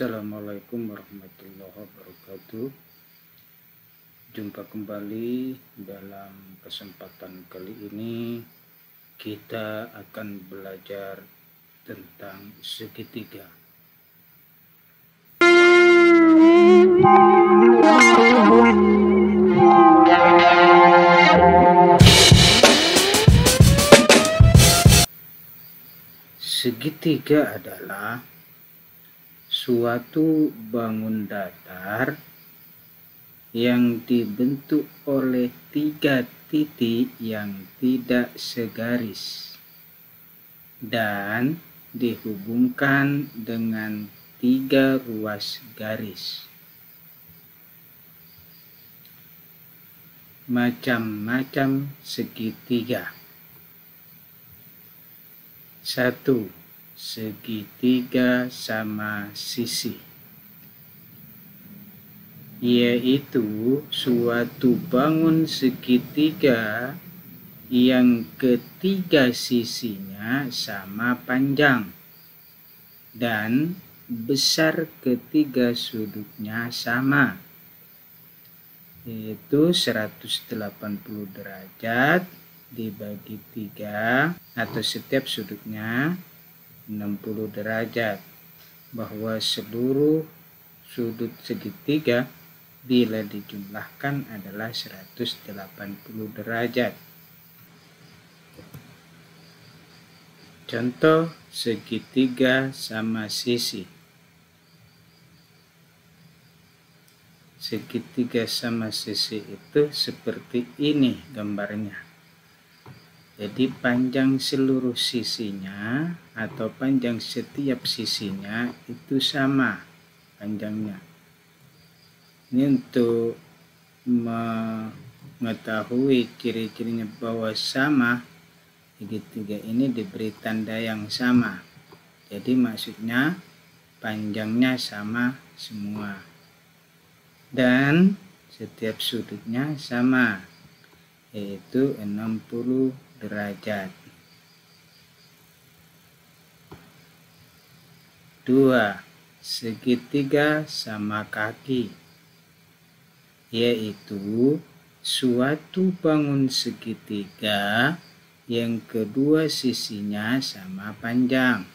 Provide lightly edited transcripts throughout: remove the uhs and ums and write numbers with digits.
Assalamualaikum warahmatullahi wabarakatuh. Jumpa kembali dalam kesempatan kali ini. Kita akan belajar tentang segitiga. Segitiga adalah suatu bangun datar yang dibentuk oleh tiga titik yang tidak segaris dan dihubungkan dengan tiga ruas garis. Macam-macam segitiga. 1. Segitiga sama sisi, yaitu suatu bangun segitiga yang ketiga sisinya sama panjang dan besar ketiga sudutnya sama, yaitu 180 derajat dibagi 3 atau setiap sudutnya 60 derajat, bahwa seluruh sudut segitiga bila dijumlahkan adalah 180 derajat. Contoh segitiga sama sisi. Segitiga sama sisi itu seperti ini gambarnya. Jadi panjang seluruh sisinya atau panjang setiap sisinya itu sama panjangnya. Ini untuk mengetahui ciri-cirinya bahwa sama, segitiga ini diberi tanda yang sama. Jadi maksudnya panjangnya sama semua dan setiap sudutnya sama, yaitu 60 derajat. 2. Segitiga sama kaki, yaitu suatu bangun segitiga yang kedua sisinya sama panjang.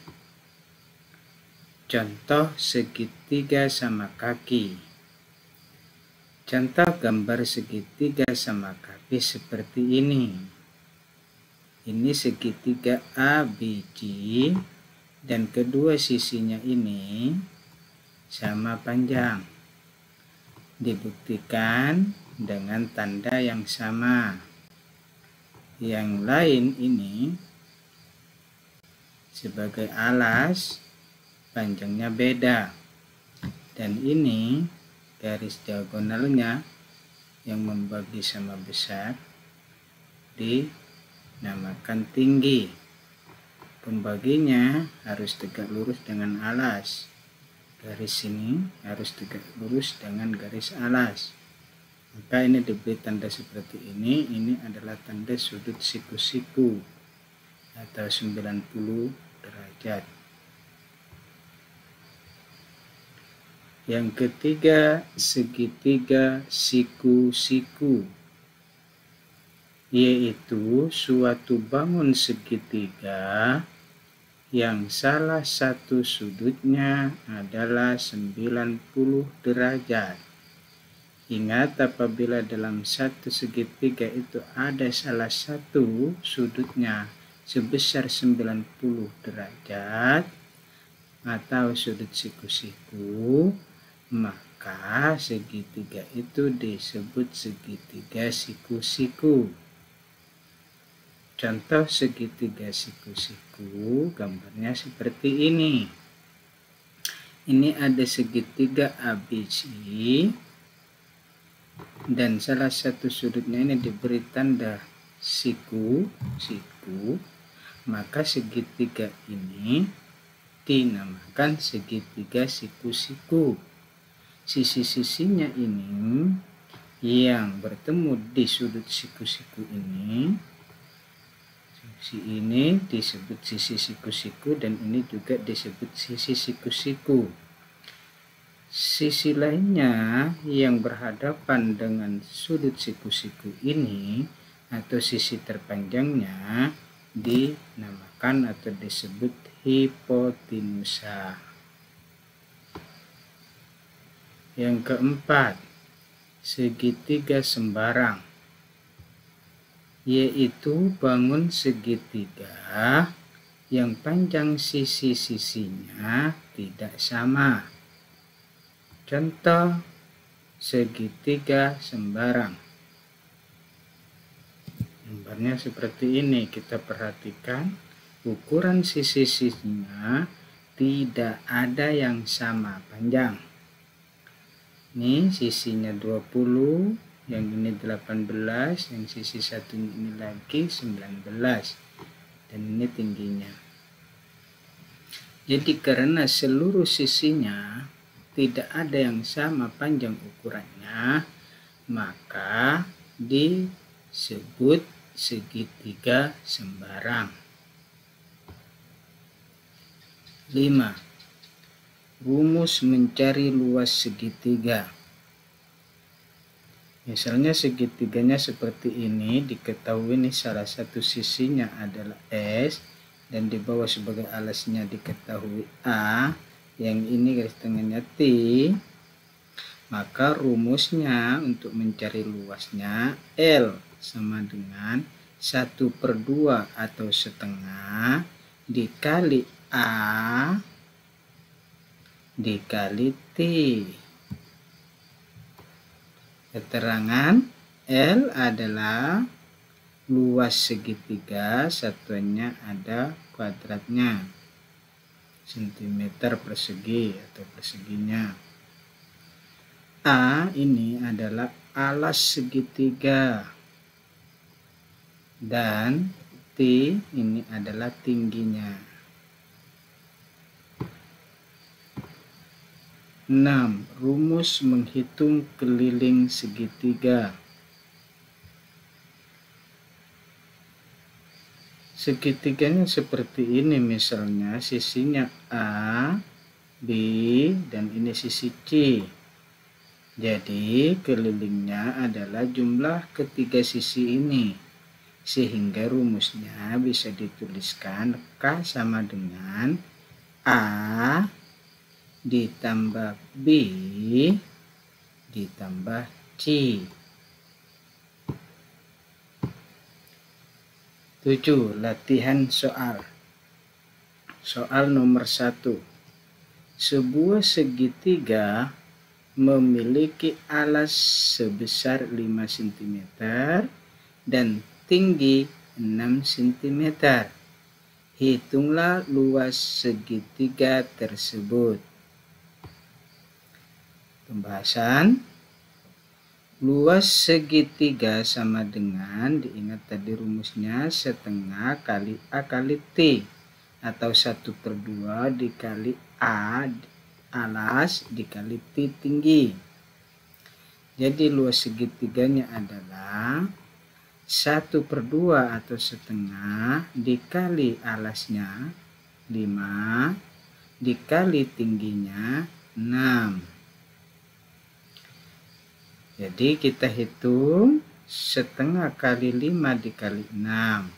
Contoh segitiga sama kaki. Contoh gambar segitiga sama kaki seperti ini. Ini segitiga ABC dan kedua sisinya ini sama panjang. Dibuktikan dengan tanda yang sama. Yang lain ini sebagai alas panjangnya beda. Dan ini garis diagonalnya yang membagi sama besar dinamakan tinggi. Pembaginya harus tegak lurus dengan alas. Garis ini harus tegak lurus dengan garis alas. Maka ini diberi tanda seperti ini. Ini adalah tanda sudut siku-siku atau 90 derajat. Yang ketiga, segitiga siku-siku, yaitu suatu bangun segitiga yang salah satu sudutnya adalah 90 derajat. Ingat, apabila dalam satu segitiga itu ada salah satu sudutnya sebesar 90 derajat atau sudut siku-siku, maka segitiga itu disebut segitiga siku-siku. Contoh segitiga siku-siku gambarnya seperti ini. Ini ada segitiga ABC dan salah satu sudutnya ini diberi tanda siku, maka segitiga ini dinamakan segitiga siku-siku. Sisi-sisinya ini yang bertemu di sudut siku-siku ini, sisi ini disebut sisi siku-siku dan ini juga disebut sisi siku-siku. Sisi lainnya yang berhadapan dengan sudut siku-siku ini atau sisi terpanjangnya dinamakan atau disebut hipotenusa. Yang keempat, segitiga sembarang, yaitu bangun segitiga yang panjang sisi-sisinya tidak sama. Contoh segitiga sembarang. Gambarnya seperti ini. Kita perhatikan ukuran sisi-sisinya tidak ada yang sama panjang. Ini sisinya 20, yang ini 18, yang sisi satu ini lagi 19, dan ini tingginya. Jadi karena seluruh sisinya tidak ada yang sama panjang ukurannya, maka disebut segitiga sembarang. 5. Rumus mencari luas segitiga. Misalnya segitiganya seperti ini, diketahui nih salah satu sisinya adalah S, dan di bawah sebagai alasnya diketahui A, yang ini garis tengahnya T, maka rumusnya untuk mencari luasnya L sama dengan 1/2 atau setengah dikali A dikali T. Keterangan L adalah luas segitiga, satuannya ada kuadratnya, sentimeter persegi atau perseginya. A ini adalah alas segitiga, dan T ini adalah tingginya. 6. Rumus menghitung keliling segitiga. Segitiganya seperti ini, misalnya sisinya A, B, dan ini sisi C. Jadi kelilingnya adalah jumlah ketiga sisi ini, sehingga rumusnya bisa dituliskan K sama dengan A ditambah B ditambah C. 7. Latihan soal. Soal nomor 1. Sebuah segitiga memiliki alas sebesar 5 cm dan tinggi 6 cm. Hitunglah luas segitiga tersebut. Pembahasan. Luas segitiga sama dengan, diingat tadi rumusnya, setengah kali A kali T, atau 1/2 dikali A alas dikali T tinggi. Jadi luas segitiganya adalah 1/2 atau setengah dikali alasnya 5 dikali tingginya 6. Jadi kita hitung setengah kali 5 dikali 6.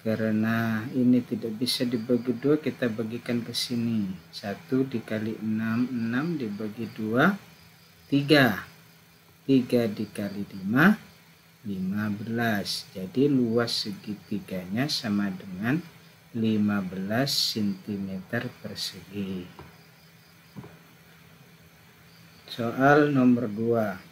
Karena ini tidak bisa dibagi 2, kita bagikan ke sini. 1 dikali 6, 6 dibagi 2, 3. 3 dikali 5, 15. Jadi luas segitiganya sama dengan 15 cm persegi. Soal nomor 2.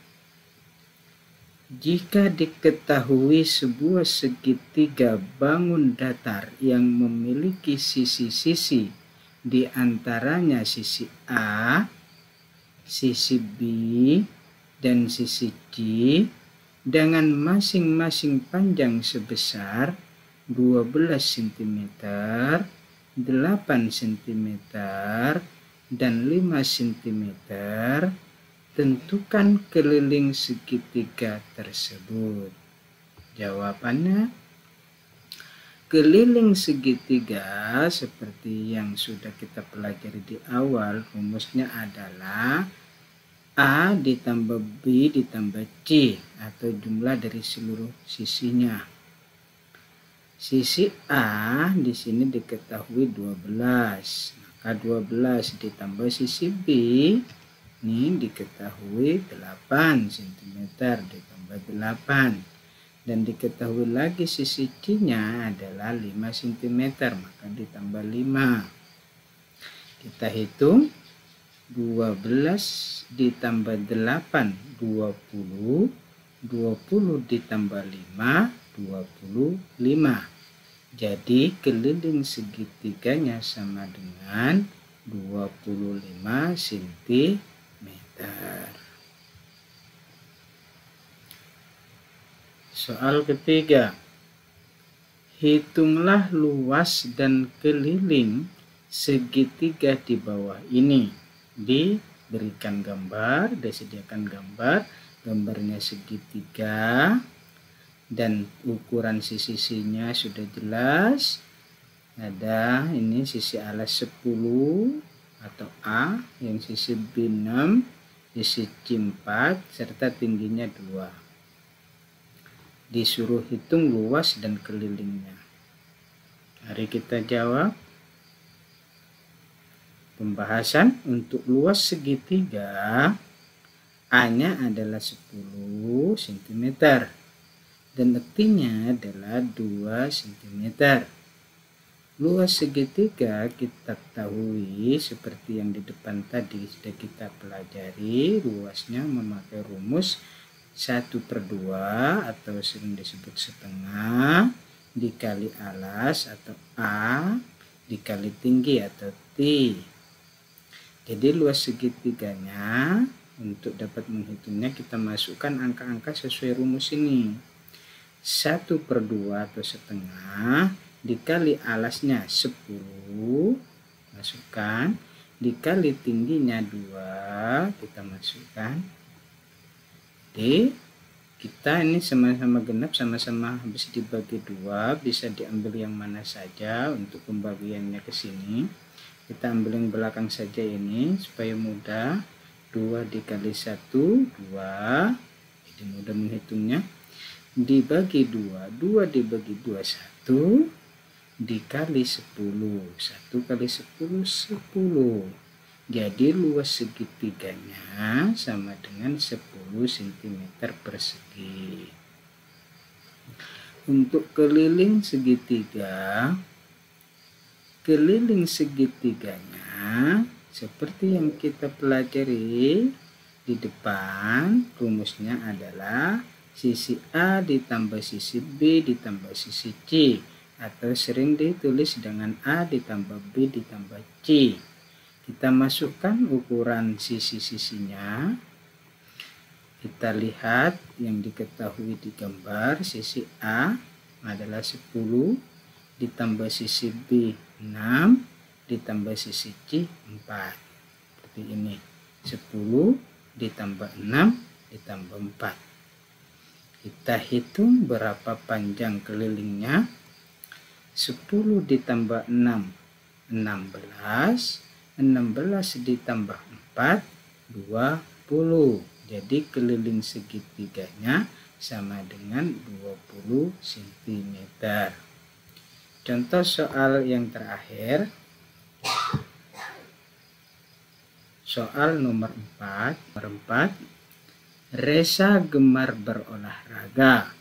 Jika diketahui sebuah segitiga bangun datar yang memiliki sisi-sisi, di antaranya sisi A, sisi B, dan sisi C, dengan masing-masing panjang sebesar 12 cm, 8 cm, dan 5 cm, tentukan keliling segitiga tersebut. Jawabannya, keliling segitiga seperti yang sudah kita pelajari di awal, rumusnya adalah A ditambah B ditambah C atau jumlah dari seluruh sisinya. Sisi A di sini diketahui 12, maka 12 ditambah sisi B ini diketahui 8 cm ditambah 8, dan diketahui lagi sisi C-nya adalah 5 cm, maka ditambah 5. Kita hitung 12 ditambah 8 20, 20 ditambah 5 25. Jadi keliling segitiganya sama dengan 25 cm. Soal ketiga, hitunglah luas dan keliling segitiga di bawah ini. Diberikan gambar, disediakan gambar, gambarnya segitiga dan ukuran sisi-sisinya sudah jelas. Ada ini sisi alas 10 atau A, yang sisi B 6, sisi C 4, serta tingginya 2. Disuruh hitung luas dan kelilingnya. Mari kita jawab. Pembahasan untuk luas segitiga, A-nya adalah 10 cm dan artinya adalah 2 cm. Luas segitiga kita ketahui seperti yang di depan tadi sudah kita pelajari, luasnya memakai rumus 1/2 atau sering disebut setengah dikali alas atau A dikali tinggi atau T. Jadi luas segitiganya, untuk dapat menghitungnya kita masukkan angka-angka sesuai rumus ini. 1/2 atau setengah dikali alasnya 10, masukkan, dikali tingginya 2, kita masukkan. Jadi kita ini sama-sama genap, sama-sama habis dibagi 2, bisa diambil yang mana saja untuk pembagiannya ke sini. Kita ambil yang belakang saja ini supaya mudah. 2 dikali 1 2, jadi mudah menghitungnya. Dibagi 2, 2 dibagi 2 1, dikali 10, 1 kali 10 10. Jadi luas segitiganya sama dengan 10 cm persegi. Untuk keliling segitiga, keliling segitiganya seperti yang kita pelajari di depan, rumusnya adalah sisi A ditambah sisi B ditambah sisi C, atau sering ditulis dengan A ditambah B ditambah C. Kita masukkan ukuran sisi-sisinya. Kita lihat yang diketahui di gambar, sisi A adalah 10 ditambah sisi B 6 ditambah sisi C 4. Seperti ini. 10 ditambah 6 ditambah 4. Kita hitung berapa panjang kelilingnya. 10 ditambah 6 16, 16 ditambah 4 20. Jadi keliling segitiganya sama dengan 20 cm. Contoh soal yang terakhir, soal nomor 4. Resa gemar berolahraga.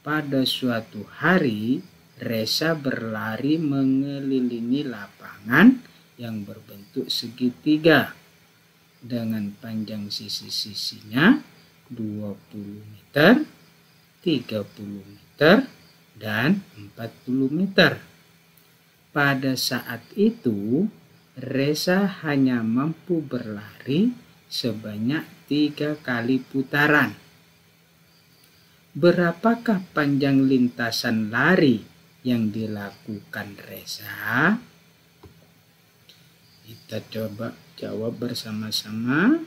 Pada suatu hari Resa berlari mengelilingi lapangan yang berbentuk segitiga dengan panjang sisi-sisinya 20 meter, 30 meter, dan 40 meter. Pada saat itu, Resa hanya mampu berlari sebanyak 3 kali putaran. Berapakah panjang lintasan lari yang dilakukan Resa? Kita coba jawab bersama-sama.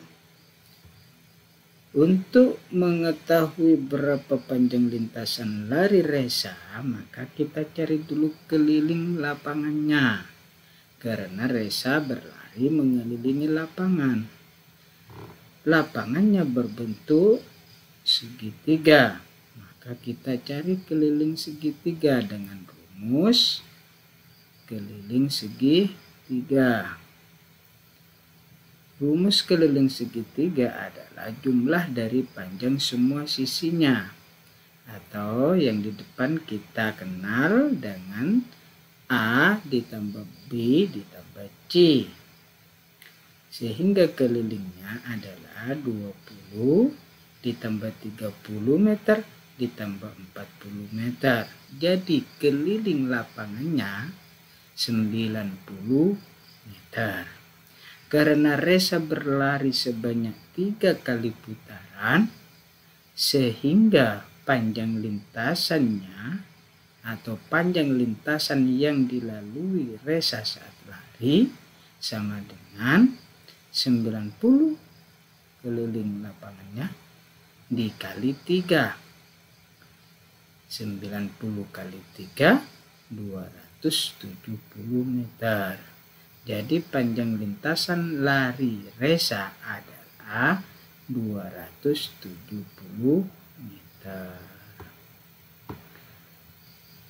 Untuk mengetahui berapa panjang lintasan lari resa, maka kita cari dulu keliling lapangannya. Karena resa berlari mengelilingi lapangan. Lapangannya berbentuk segitiga. Maka kita cari keliling segitiga dengan rumus keliling segitiga. Rumus keliling segitiga adalah jumlah dari panjang semua sisinya, atau yang di depan kita kenal dengan A ditambah B ditambah C. Sehingga kelilingnya adalah 20 ditambah 30 meter ditambah 40 meter. Jadi keliling lapangannya 90 meter. Karena resa berlari sebanyak 3 kali putaran, sehingga panjang lintasannya atau panjang lintasan yang dilalui resa saat lari sama dengan 90 keliling lapangannya dikali 3. 90 kali 3, 270 meter. Jadi panjang lintasan lari resa adalah 270 meter.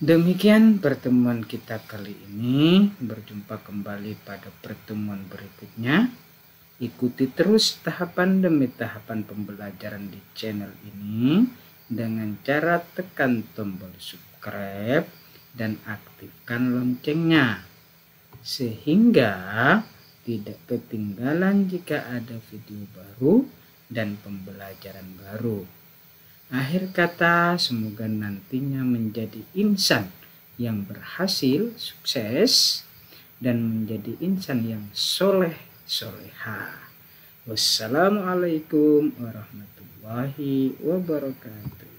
Demikian pertemuan kita kali ini. Berjumpa kembali pada pertemuan berikutnya. Ikuti terus tahapan demi tahapan pembelajaran di channel ini dengan cara tekan tombol subscribe dan aktifkan loncengnya, sehingga tidak ketinggalan jika ada video baru dan pembelajaran baru. Akhir kata, semoga nantinya menjadi insan yang berhasil, sukses, dan menjadi insan yang soleh, soleha. Wassalamualaikum warahmatullahi wabarakatuh.